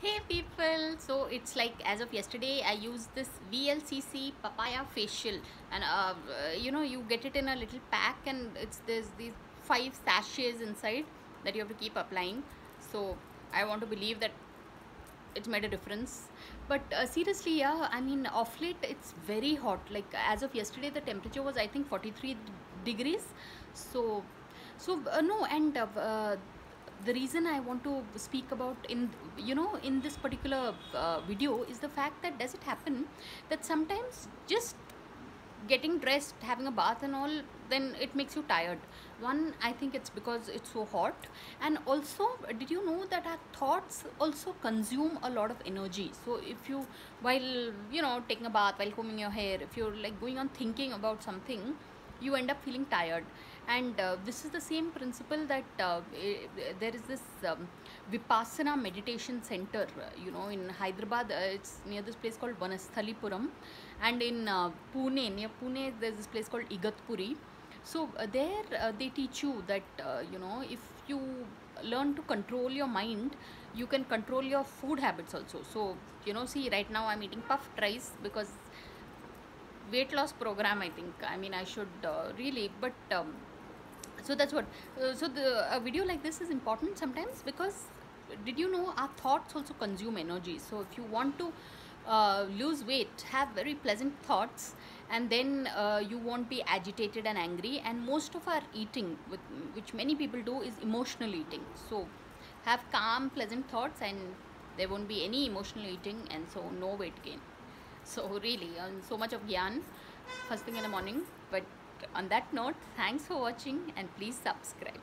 Hey people, so it's like as of yesterday I used this VLCC papaya facial, and you get it in a little pack, and there's these 5 sachets inside that you have to keep applying. So I want to believe that it's made a difference. But seriously, yeah, I mean, off late it's very hot. Like as of yesterday, the temperature was, I think, 43 degrees. So, no, and the reason I want to speak about in this particular video is the fact that does it happen that sometimes just getting dressed, having a bath and all, then it makes you tired. One, I think it's because it's so hot, and also, did you know that our thoughts also consume a lot of energy? So if you, while taking a bath, while combing your hair, if you're like going on thinking about something, you end up feeling tired. And this is the same principle that there is this Vipassana meditation center, in Hyderabad. It's near this place called Vanasthalipuram, and in Pune, near Pune, there's this place called Igatpuri. So there they teach you that if you learn to control your mind, you can control your food habits also. So see, right now I'm eating puffed rice because weight loss program, I think. I mean, I should really, but so that's what. So the a video like this is important sometimes because did you know our thoughts also consume energy? So if you want to lose weight, have very pleasant thoughts, and then you won't be agitated and angry. And most of our eating, which many people do, is emotional eating. So have calm, pleasant thoughts, and there won't be any emotional eating, and so no weight gain. So really, so much of gyan first thing in the morning. But on that note, thanks for watching and please subscribe.